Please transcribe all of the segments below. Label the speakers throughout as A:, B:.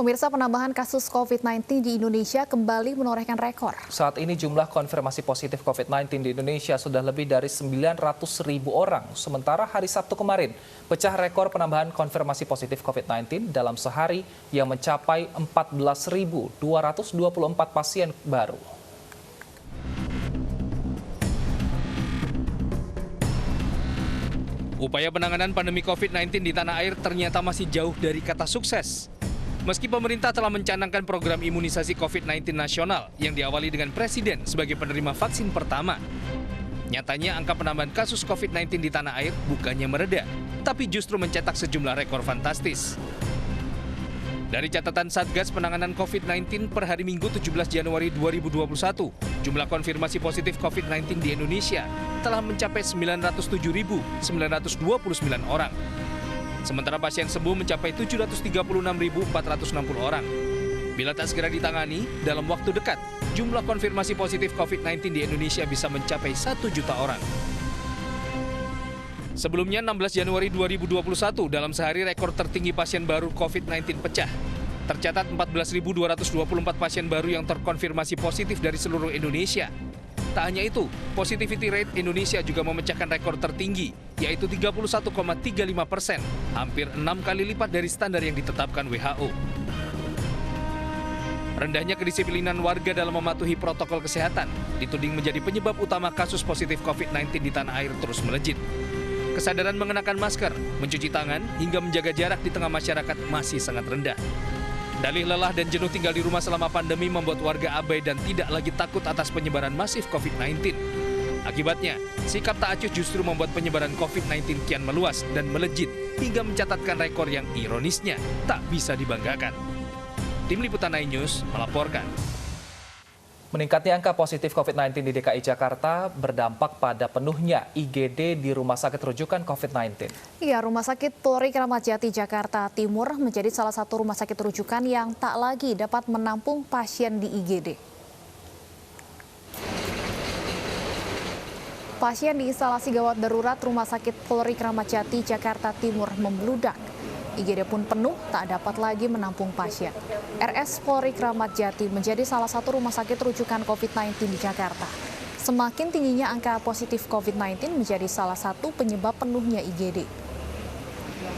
A: Pemirsa, penambahan kasus COVID-19 di Indonesia kembali menorehkan rekor.
B: Saat ini jumlah konfirmasi positif COVID-19 di Indonesia sudah lebih dari 900.000 orang. Sementara hari Sabtu kemarin, pecah rekor penambahan konfirmasi positif COVID-19 dalam sehari yang mencapai 14.224 pasien baru.
C: Upaya penanganan pandemi COVID-19 di tanah air ternyata masih jauh dari kata sukses. Meski pemerintah telah mencanangkan program imunisasi COVID-19 nasional yang diawali dengan Presiden sebagai penerima vaksin pertama. Nyatanya angka penambahan kasus COVID-19 di tanah air bukannya mereda, tapi justru mencetak sejumlah rekor fantastis. Dari catatan Satgas Penanganan COVID-19 per hari Minggu 17 Januari 2021, jumlah konfirmasi positif COVID-19 di Indonesia telah mencapai 907.929 orang. Sementara pasien sembuh mencapai 736.460 orang. Bila tak segera ditangani, dalam waktu dekat, jumlah konfirmasi positif COVID-19 di Indonesia bisa mencapai 1 juta orang. Sebelumnya 16 Januari 2021, dalam sehari rekor tertinggi pasien baru COVID-19 pecah. Tercatat 14.224 pasien baru yang terkonfirmasi positif dari seluruh Indonesia. Tak hanya itu, positivity rate Indonesia juga memecahkan rekor tertinggi, yaitu 31,35%, hampir 6 kali lipat dari standar yang ditetapkan WHO. Rendahnya kedisiplinan warga dalam mematuhi protokol kesehatan dituding menjadi penyebab utama kasus positif COVID-19 di tanah air terus melejit. Kesadaran mengenakan masker, mencuci tangan, hingga menjaga jarak di tengah masyarakat masih sangat rendah. Dalih lelah dan jenuh tinggal di rumah selama pandemi membuat warga abai dan tidak lagi takut atas penyebaran masif COVID-19. Akibatnya, sikap tak acuh justru membuat penyebaran COVID-19 kian meluas dan melejit hingga mencatatkan rekor yang ironisnya tak bisa dibanggakan. Tim Liputan 9 News melaporkan.
B: Meningkatnya angka positif COVID-19 di DKI Jakarta berdampak pada penuhnya IGD di Rumah Sakit Rujukan COVID-19.
A: Iya, Rumah Sakit Polri Kramat Jati Jakarta Timur menjadi salah satu rumah sakit rujukan yang tak lagi dapat menampung pasien di IGD. Pasien di instalasi gawat darurat Rumah Sakit Polri Kramat Jati Jakarta Timur membludak. IGD pun penuh, tak dapat lagi menampung pasien. RS Polri Kramat Jati menjadi salah satu rumah sakit rujukan COVID-19 di Jakarta. Semakin tingginya angka positif COVID-19 menjadi salah satu penyebab penuhnya IGD.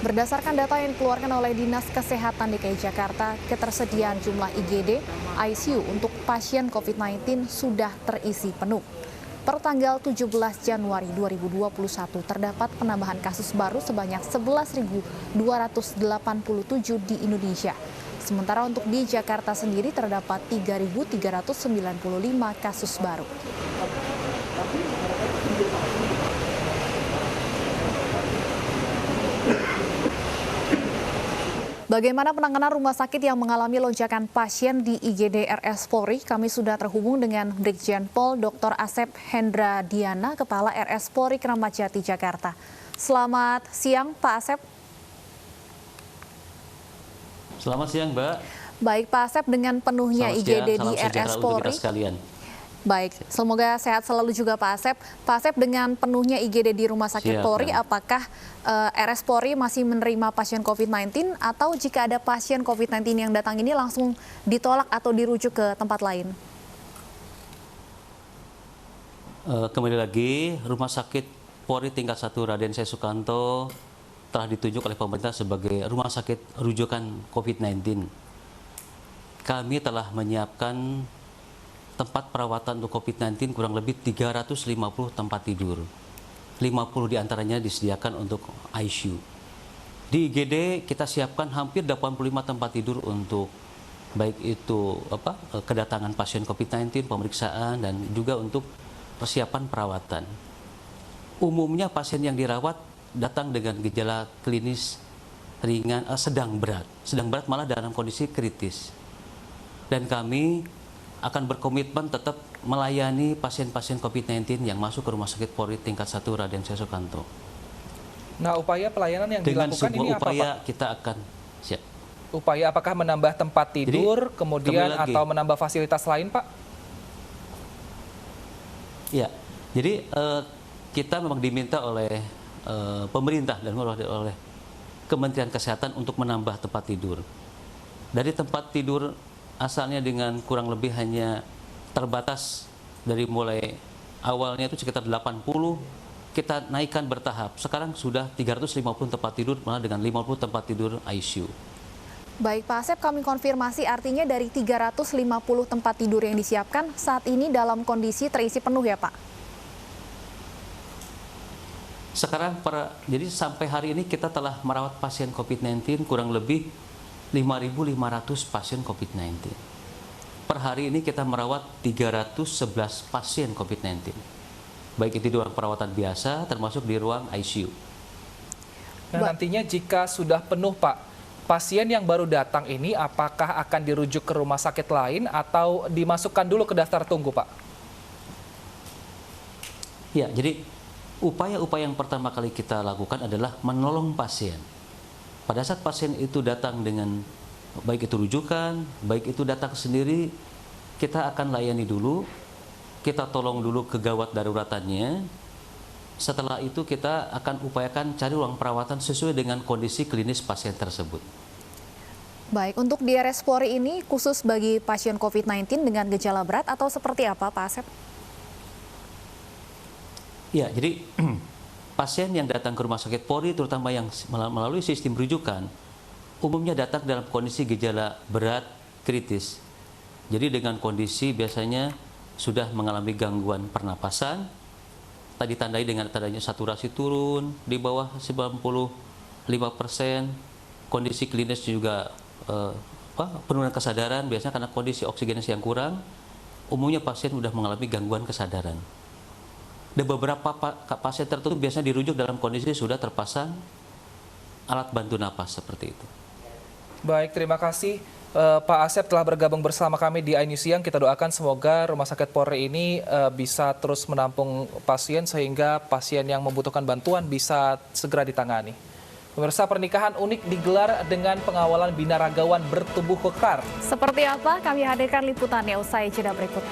A: Berdasarkan data yang dikeluarkan oleh Dinas Kesehatan DKI Jakarta, ketersediaan jumlah IGD ICU untuk pasien COVID-19 sudah terisi penuh. Per tanggal 17 Januari 2021 terdapat penambahan kasus baru sebanyak 11.287 di Indonesia. Sementara untuk di Jakarta sendiri terdapat 3.395 kasus baru. Bagaimana penanganan rumah sakit yang mengalami lonjakan pasien di IGD RS Polri? Kami sudah terhubung dengan Brigjen Pol Dr. Asep Hendra Diana, Kepala RS Polri Kramat Jati Jakarta. Selamat siang, Pak Asep.
D: Selamat siang, Mbak.
A: Baik, Pak Asep, dengan penuhnya IGD di RS Polri. Baik, semoga sehat selalu juga Pak Asep. Pak Asep, dengan penuhnya IGD di Rumah Sakit Polri, apakah RS Polri masih menerima pasien COVID-19 atau jika ada pasien COVID-19 yang datang ini langsung ditolak atau dirujuk ke tempat lain?
D: Kembali lagi, Rumah Sakit Polri tingkat 1 Raden Syah Sukanto telah ditunjuk oleh pemerintah sebagai Rumah Sakit Rujukan COVID-19. Kami telah menyiapkan tempat perawatan untuk COVID-19 kurang lebih 350 tempat tidur. 50 diantaranya disediakan untuk ICU. Di IGD kita siapkan hampir 85 tempat tidur untuk baik itu kedatangan pasien COVID-19, pemeriksaan, dan juga untuk persiapan perawatan. Umumnya pasien yang dirawat datang dengan gejala klinis ringan, sedang berat malah dalam kondisi kritis. Dan kami akan berkomitmen tetap melayani pasien-pasien COVID-19 yang masuk ke Rumah Sakit Polri tingkat 1 Raden Syah Sukanto.
B: Nah, upaya pelayanan yang
D: dengan
B: dilakukan ini apa,
D: upaya
B: Pak?
D: kita akan siap.
B: Upaya apakah menambah tempat tidur, kemudian atau menambah fasilitas lain, Pak?
D: Ya, jadi kita memang diminta oleh pemerintah dan oleh Kementerian Kesehatan untuk menambah tempat tidur. Dari tempat tidur asalnya dengan kurang lebih hanya terbatas dari mulai awalnya itu sekitar 80, kita naikkan bertahap. Sekarang sudah 350 tempat tidur, malah dengan 50 tempat tidur ICU.
A: Baik Pak Asep, kami konfirmasi artinya dari 350 tempat tidur yang disiapkan saat ini dalam kondisi terisi penuh ya Pak?
D: Sekarang jadi sampai hari ini kita telah merawat pasien COVID-19 kurang lebih 5.500 pasien COVID-19. Per hari ini kita merawat 311 pasien COVID-19. Baik itu di ruang perawatan biasa termasuk di ruang ICU.
B: Nah, nantinya jika sudah penuh Pak, pasien yang baru datang ini apakah akan dirujuk ke rumah sakit lain atau dimasukkan dulu ke daftar tunggu Pak?
D: Ya, jadi upaya-upaya yang pertama kali kita lakukan adalah menolong pasien. Pada saat pasien itu datang dengan baik itu rujukan, baik itu datang sendiri, kita akan layani dulu, kita tolong dulu kegawat daruratannya. Setelah itu kita akan upayakan cari ruang perawatan sesuai dengan kondisi klinis pasien tersebut.
A: Baik, untuk di RS Polri ini khusus bagi pasien COVID-19 dengan gejala berat atau seperti apa Pak Asep?
D: Ya, jadi pasien yang datang ke rumah sakit Polri, terutama yang melalui sistem rujukan, umumnya datang dalam kondisi gejala berat kritis. Jadi dengan kondisi biasanya sudah mengalami gangguan pernapasan, tadi ditandai dengan adanya saturasi turun di bawah 95%, kondisi klinis juga penurunan kesadaran, biasanya karena kondisi oksigenasi yang kurang, umumnya pasien sudah mengalami gangguan kesadaran. Dan beberapa pasien tertentu biasanya dirujuk dalam kondisi sudah terpasang alat bantu napas seperti itu.
B: Baik, terima kasih Pak Asep telah bergabung bersama kami di iNews Siang. Kita doakan semoga Rumah Sakit Polri ini bisa terus menampung pasien sehingga pasien yang membutuhkan bantuan bisa segera ditangani. Pemirsa, pernikahan unik digelar dengan pengawalan binaragawan bertubuh kekar.
A: Seperti apa? Kami hadirkan liputannya usai jeda berikut.